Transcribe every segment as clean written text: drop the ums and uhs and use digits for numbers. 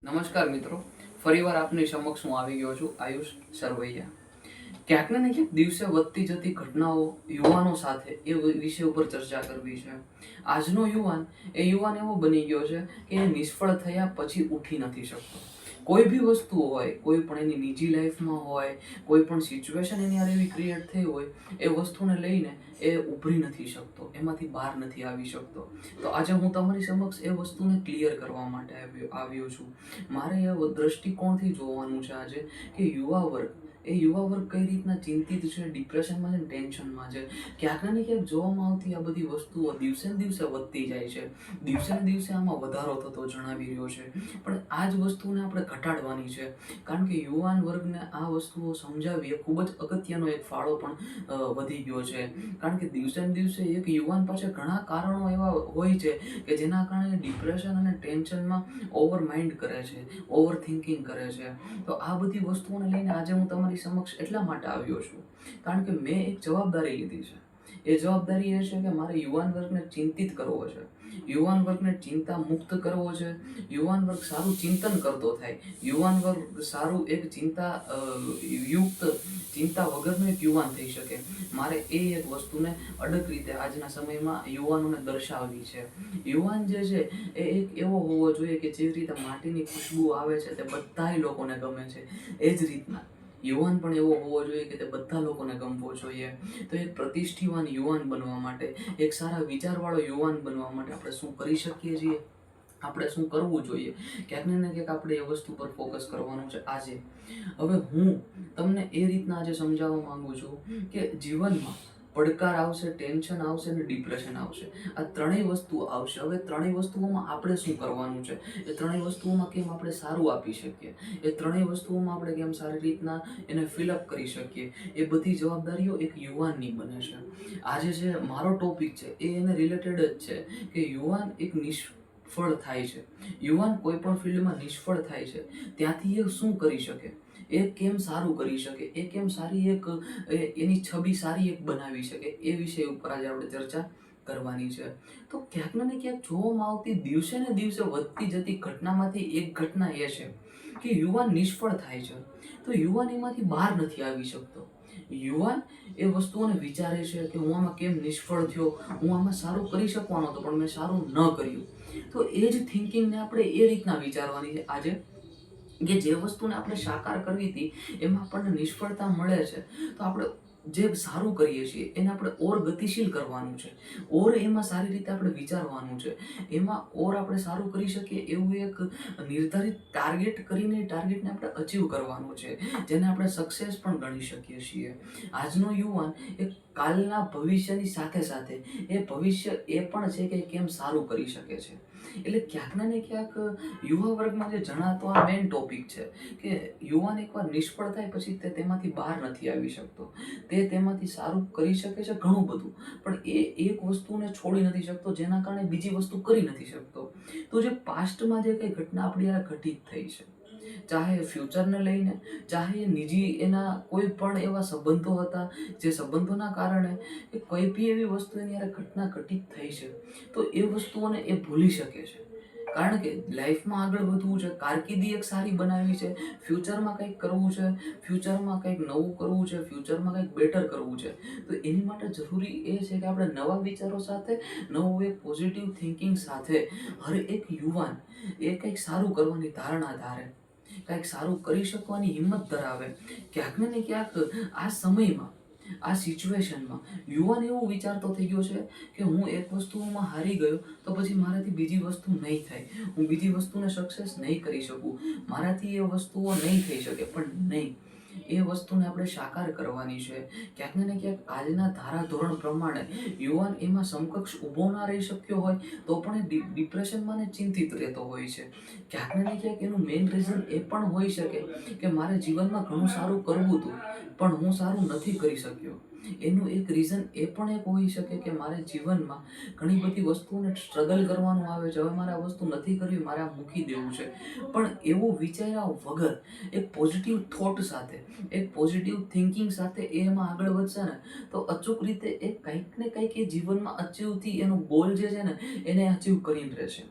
નમસ્કાર મિત્રો, ફરીવાર આપની સમક્ષ હું આવી ગયો છું આયુષ સરવૈયા. ક્યાંક ને ક્યાંક દિવસે વધતી જતી ઘટનાઓ યુવાનો સાથે એ વિષય ઉપર ચર્ચા કરવી છે. આજનો યુવાન એવો બની ગયો છે કે એ નિષ્ફળ થયા પછી ઉઠી નથી શકતો. કોઈ બી વસ્તુ હોય, કોઈ પણ એની નિજી લાઈફમાં હોય, કોઈ પણ સિચ્યુએશન એની હારે એવી ક્રિએટ થઈ હોય, એ વસ્તુને લઈને એ ઉભરી નથી શકતો, એમાંથી બહાર નથી આવી શકતો. તો આજે હું તમારી સમક્ષ એ વસ્તુને ક્લિયર કરવા માટે આવ્યો છું. મારે એ દ્રષ્ટિકોણથી જોવાનું છે આજે કે યુવા વર્ગ કઈ રીતના ચિંતિત છે, ડિપ્રેશનમાં છે, ટેન્શનમાં છે. ક્યાંક ને ક્યાંક જોવામાં આવતી આ બધી વસ્તુઓ દિવસે ને દિવસે વધતી જાય છે. દિવસે ને દિવસે આમાં વધારો થતો જણાવી રહ્યો છે. પણ આ જ વસ્તુને આપણે ઘટાડવાની છે, કારણ કે યુવાન વર્ગને આ વસ્તુઓ સમજાવવી એ ખૂબ જ અગત્યનો એક ફાળો પણ વધી ગયો છે. કારણ કે દિવસે ને દિવસે એક યુવાન પાસે ઘણા કારણો એવા હોય છે કે જેના કારણે ડિપ્રેશન અને ટેન્શનમાં ઓવર માઇન્ડ કરે છે, ઓવર થિંકિંગ કરે છે. તો આ બધી વસ્તુઓને લઈને આજે હું તમારી સમક્ષ એટલા માટે આવ્યો છું કારણ કે મેં એક જવાબદારી લીધી છે. એ જવાબદારી એ છે કે મારે યુવાન વર્ગને ચિંતિત કરવો છે, યુવાન વર્ગને ચિંતા મુક્ત કરવો છે, યુવાન વર્ગ સારું ચિંતન કરતો થાય, યુવાન વર્ગ સારું એક યુક્ત ચિંતા વગરનો એક યુવાન થઈ શકે. મારે એ એક વસ્તુને અડગ રીતે આજના સમયમાં યુવાનોને દર્શાવવી છે. યુવાન જે છે એ એક એવો હોવો જોઈએ કે જેવી રીતે માટીની ખુશ્બુ આવે છે તે બધાય લોકોને ગમે છે, એ જ રીતના યુવાન પણ એવો હોવો જોઈએ કે તે બધા લોકોને ગમવો જોઈએ. તો એક પ્રતિષ્ઠિવાન યુવાન બનવા માટે, એક સારા વિચારવાળો યુવાન બનવા માટે આપણે શું કરી શકીએ છીએ, આપણે શું કરવું જોઈએ, ક્યાંક ને ક્યાંક આપણે એ વસ્તુ પર ફોકસ કરવાનું છે આજે. હવે હું તમને એ રીતના આજે સમજાવવા માંગુ છું કે જીવનમાં પડકાર આવશે, ટેન્શન આવશે અને ડિપ્રેશન આવશે. આ ત્રણેય વસ્તુ આવશે. હવે ત્રણેય વસ્તુઓમાં આપણે શું કરવાનું છે, એ ત્રણેય વસ્તુઓમાં કેમ આપણે સારું આપી શકીએ, એ ત્રણેય વસ્તુઓમાં આપણે કેમ સારી રીતના એને ફિલઅપ કરી શકીએ, એ બધી જવાબદારીઓ એક યુવાનની બને છે. આજે જે મારો ટોપિક છે એ એને રિલેટેડ જ છે કે યુવાન એક નિષ્ફળ થાય છે, યુવાન કોઈ પણ ફિલ્ડમાં નિષ્ફળ થાય છે ત્યાંથી એ શું કરી શકે, એ કેમ સારું કરી શકે, એ કેમ સારી એક એની છબી સારી એક બનાવી શકે, એ વિષય ઉપર આજે આપણે ચર્ચા કરવાની છે. તો ક્યાંક ને ક્યાંક જોવામાં આવતી દિવસે ને દિવસે વધતી જતી ઘટનામાંથી એક ઘટના એ છે કે યુવાન નિષ્ફળ થાય છે તો યુવાન એમાંથી બહાર નથી આવી શકતો. યુવાન એ વસ્તુઓને વિચારે છે કે હું આમાં કેમ નિષ્ફળ થયો, હું આમાં સારું કરી શકવાનો હતો પણ મેં સારું ન કર્યું. તો એ જ થિંકિંગને આપણે એ રીતના વિચારવાની છે આજે કે જે વસ્તુને આપણે સાકાર કરવી હતી એમાં આપણને નિષ્ફળતા મળે છે તો આપણે જે સારું કરીએ છીએ એને આપણે ઓર ગતિશીલ કરવાનું છે, ઓર એમાં સારી રીતે આપણે વિચારવાનું છે, એમાં ઓર આપણે સારું કરી શકીએ એવું એક નિર્ધારિત ટાર્ગેટ કરીને ટાર્ગેટને આપણે અચીવ કરવાનું છે, જેને આપણે સક્સેસ પણ ગણી શકીએ છીએ. આજનો યુવાન એ કાલના ભવિષ્યની સાથે સાથે એ ભવિષ્ય એ પણ છે કે કેમ સારું કરી શકે છે. એટલે ક્યાંક ને ક્યાંક યુવા વર્ગમાં જે જણાતો આ મેઇન ટોપિક છે કે યુવાન એકવાર નિષ્ફળ થાય પછી તે તેમાંથી બહાર નથી આવી શકતો. તે તેમાંથી સારું કરી શકે છે ઘણું બધું, પણ એ એક વસ્તુને છોડી નથી શકતો જેના કારણે બીજી વસ્તુ કરી નથી શકતો. તો જે પાસ્ટમાં જે કઈ ઘટના આપણી આ ઘટિત થઈ છે, ચાહે ફ્યુચરને લઈને, ચાહે નિજી એના કોઈ પણ એવા સંબંધો હતા જે સંબંધોના કારણે એ કોઈ બી એવી વસ્તુ એની હારે ઘટના ઘટિત થઈ છે તો એ વસ્તુઓને એ ભૂલી શકે છે. કારણ કે લાઈફમાં આગળ વધવું છે, કારકિર્દી એક સારી બનાવવી છે, ફ્યુચરમાં કંઈક કરવું છે, ફ્યુચરમાં કંઈક નવું કરવું છે, ફ્યુચરમાં કંઈક બેટર કરવું છે. તો એની માટે જરૂરી એ છે કે આપણે નવા વિચારો સાથે, નવું એક પોઝિટિવ થિંકિંગ સાથે હર એક યુવાન એ કંઈક સારું કરવાની ધારણા ધારે, કંઈક સારું કરી શકવાની હિંમત ધરાવે. ક્યાંક ને ક્યાંક આ સમયમાં, આ સિચ્યુએશનમાં યુવાન એવું વિચારતો થઈ ગયો છે કે હું એક વસ્તુમાં હારી ગયો તો પછી મારાથી બીજી વસ્તુ નહીં થાય, હું બીજી વસ્તુને સક્સેસ નહીં કરી શકું, મારાથી એ વસ્તુઓ નહીં થઈ શકે. પણ નહીં, એ વસ્તુને આપણે સાકાર કરવાની છે. ક્યાંક ને ક્યાંક આજના ધારાધોરણ પ્રમાણે યુવાન એમાં સમકક્ષ ઊભો ના રહી શક્યો હોય તો પણ એ ડિપ્રેશનમાં ને ચિંતિત રહેતો હોય છે. ક્યાંક ને ક્યાંક એનું મેઇન રીઝન એ પણ હોઈ શકે કે મારે જીવનમાં ઘણું સારું કરવું હતું પણ હું સારું નથી કરી શક્યો. એનું એક રીઝન એ પણ એક હોઈ શકે કે મારે જીવનમાં ઘણી બધી વસ્તુઓને સ્ટ્રગલ કરવાનું આવે છે, હવે મારે આ વસ્તુ નથી કરવી, મારે આ મૂકી દેવું છે. પણ એવું વિચાર્યા વગર એક પોઝિટિવ થોટ સાથે, એક પોઝિટિવ થિંકિંગ સાથે એ એમાં આગળ વધશે ને તો અચૂક રીતે એ કંઈક ને કંઈક એ જીવનમાં અચીવથી એનો ગોલ જે છે ને એને અચીવ કરીને રહેશે.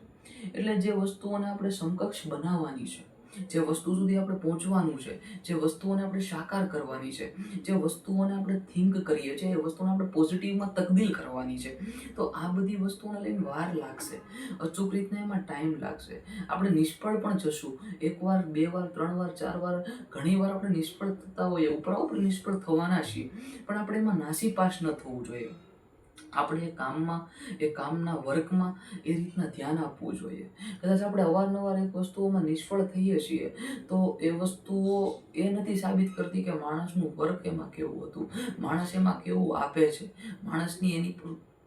એટલે જે વસ્તુઓને આપણે સમકક્ષ બનાવવાની છે, જે વસ્તુ સુધી આપણે પહોંચવાનું છે, જે વસ્તુઓને આપણે સાકાર કરવાની છે, જે વસ્તુઓને આપણે થિંક કરીએ છીએ, એ વસ્તુઓને આપણે પોઝિટિવમાં તબદીલ કરવાની છે, તો આ બધી વસ્તુઓને લઈને વાર લાગશે, અચૂક રીતના એમાં ટાઈમ લાગશે, આપણે નિષ્ફળ પણ જશું, 1 વાર 2 વાર 3 વાર 4 વાર, ઘણી વાર આપણે નિષ્ફળ થતા હોઈએ, ઉપર નિષ્ફળ થવાના છીએ, પણ આપણે એમાં નાસીપાસ ન થવું જોઈએ. આપણે એ કામના વર્કમાં એ રીતના ધ્યાન આપવું જોઈએ. કદાચ આપણે અવારનવાર એક વસ્તુઓમાં નિષ્ફળ થઈએ છીએ તો એ વસ્તુઓ એ નથી સાબિત કરતી કે માણસનું વર્ક એમાં કેવું હતું, માણસ એમાં કેવું આપે છે, માણસની એની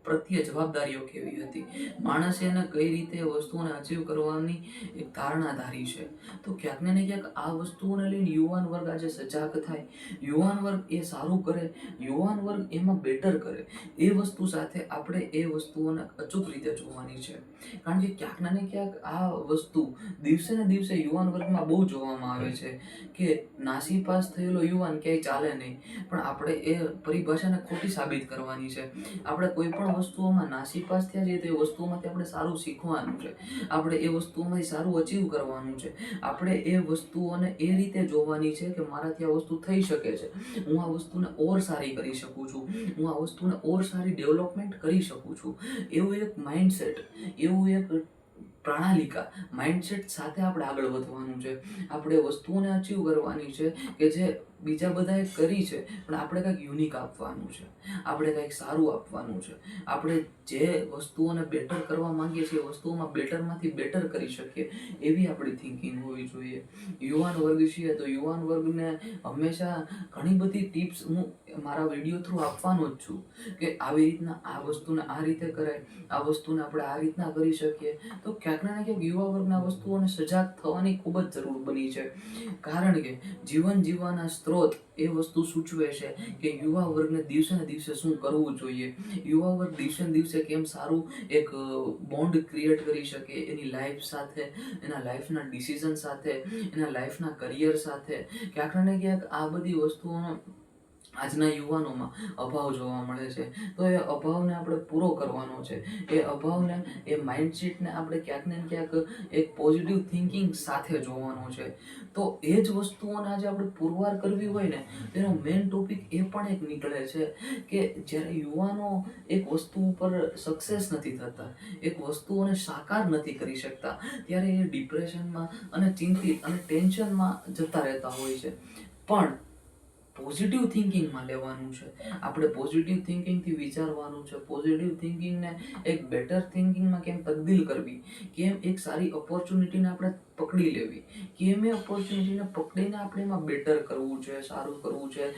પ્રત્યે જવાબદારીઓ કેવી હતી, માણસે એને કઈ રીતે વસ્તુઓને અચીવ કરવાની એક ધારણા ધારી છે. તો ક્યાંક ને ક્યાંક આ વસ્તુઓને લઈને યુવાન વર્ગ આજે સજાગ થાય, યુવાન વર્ગ એ સારું કરે, યુવાન વર્ગ એમાં બેટર કરે, એ વસ્તુ સાથે આપણે એ વસ્તુઓને અચૂક રીતે જોવાની છે. કારણ કે ક્યાંક ને ક્યાંક આ વસ્તુ દિવસે ને દિવસે યુવાન વર્ગમાં બહુ જોવામાં આવે છે કે નાસીપાસ થયેલો યુવાન ક્યાંય ચાલે નહીં, પણ આપણે એ પરિભાષાને ખોટી સાબિત કરવાની છે. આપણે કોઈ પણ વસ્તુઓમાં નાસીપાસ થયા છીએ તો એ વસ્તુઓમાંથી આપણે સારું શીખવાનું છે, આપણે એ વસ્તુઓમાંથી સારું અચીવ કરવાનું છે, આપણે એ વસ્તુઓને એ રીતે જોવાની છે કે મારાથી આ વસ્તુ થઈ શકે છે, હું આ વસ્તુને ઓર સારી કરી શકું છું, હું આ વસ્તુને ઓર સારી ડેવલપમેન્ટ કરી શકું છું. એવું એક માઇન્ડસેટ, એવું એક પ્રણાલિકા, માઇન્ડસેટ સાથે આપણે આગળ વધવાનું છે. આપણે વસ્તુઓને અચીવ કરવાની છે કે જે બીજા બધાએ કરી છે, પણ આપણે કંઈક યુનિક આપવાનું છે, આપણે કંઈક સારું આપવાનું છે. આપણે જે વસ્તુઓને બેટર કરવા માંગીએ છીએ એ વસ્તુઓમાં બેટરમાંથી બેટર કરી શકીએ એવી આપણી થિંકિંગ હોવી જોઈએ. યુવાન વર્ગ છીએ તો યુવાન વર્ગને હંમેશા ઘણી બધી ટિપ્સ હું મારા વિડીયો થ્રુ આપવાનો જ છું કે આવી રીતના આ વસ્તુને આ રીતે કરાય, આ વસ્તુને આપણે આ રીતના કરી શકીએ. તો ક્યાંક ને ક્યાંક યુવા વર્ગના વસ્તુઓને સજાગ થવાની ખૂબ જ જરૂર બની છે. કારણ કે જીવન જીવવાના સ્ત્રોત એ વસ્તુ સૂચવે છે કે યુવા વર્ગને દિવસે ને દિવસે શું કરવું જોઈએ, યુવા વર્ગ દિવસે ને દિવસે કેમ સારું એક બોન્ડ ક્રિએટ કરી શકે એની લાઈફ સાથે, એના લાઈફના ડિસિઝન સાથે, એના લાઈફના કરિયર સાથે. ક્યાંક ને ક્યાંક આ બધી વસ્તુઓનો આજના યુવાનોમાં અભાવ જોવા મળે છે. તો એ અભાવને આપણે પૂરો કરવાનો છે, એ અભાવને, એ માઇન્ડસેટને આપણે ક્યાંક ને ક્યાંક એક પોઝિટિવ થિંકિંગ સાથે જોવાનું છે. તો એ જ વસ્તુઓને આજે આપણે પુરવાર કરવી હોય ને, તેનો મેઇન ટોપિક એ પણ એક નીકળે છે કે જ્યારે યુવાનો એક વસ્તુ ઉપર સક્સેસ નથી થતા, એક વસ્તુઓને સાકાર નથી કરી શકતા, ત્યારે એ ડિપ્રેશનમાં અને ચિંતિત અને ટેન્શનમાં જતા રહેતા હોય છે. પણ પોઝિટિવ થિંકિંગમાં લેવાનું છે, આપણે પોઝિટિવ થિંકિંગથી વિચારવાનું છે, પોઝિટિવ થિંકિંગને એક બેટર થિંકિંગમાં કેમ તબદીલ કરવી, કેમ એક સારી ઓપોર્ચ્યુનિટીને આપણે પકડી લેવી, કેમ એ ઓપોર્ચ્યુનિટીને પકડીને આપણે એમાં બેટર કરવું છે, સારું કરવું છે.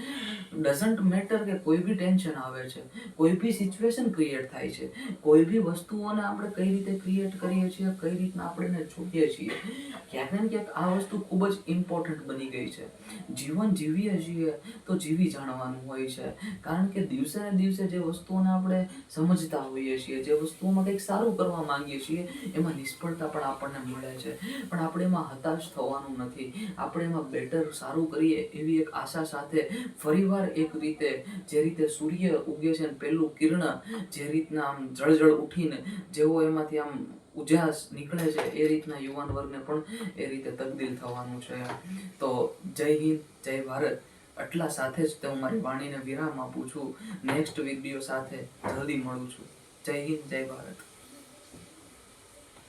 ડઝન્ટ મેટર કે કોઈ બી ટેન્શન આવે છે, કોઈ બી સિચ્યુએશન ક્રિએટ થાય છે, કોઈ બી વસ્તુઓને આપણે કઈ રીતે ક્રિએટ કરીએ છીએ, કઈ રીતના આપણે એને જોઈએ છીએ, ક્યાંક ને ક્યાંક આ વસ્તુ ખૂબ જ ઇમ્પોર્ટન્ટ બની ગઈ છે. જીવન જીવીએ છીએ તો જીવી જાણવાનું હોય છે. કારણ કે દિવસે ને દિવસે જે વસ્તુઓને આપણે સમજતા હોઈએ છીએ, જે વસ્તુઓમાં કંઈક સારું કરવા માંગીએ છીએ, એમાં નિષ્ફળતા પણ આપણને મળે છે, પણ આપણે એમાં હતાશ થવાનું નથી. આપણે એમાં બેટર સારું કરીએ એવી એક આશા સાથે ફરીવાર એક રીતે, જે રીતે સૂર્ય ઉગે છે પહેલું કિરણ જે રીતના આમ જળજળ ઉઠીને જેવો એમાંથી આમ ઉજાસ નીકળે છે, એ રીતના યુવાન વર્ગને પણ એ રીતે તબદીલ થવાનું છે. તો જય હિન્દ, જય ભારત. આટલા સાથે જ હું મારી વાણીને વિરામ આપું છું. નેક્સ્ટ વિડીયો સાથે જલ્દી મળું છું. જય હિન્દ, જય ભારત.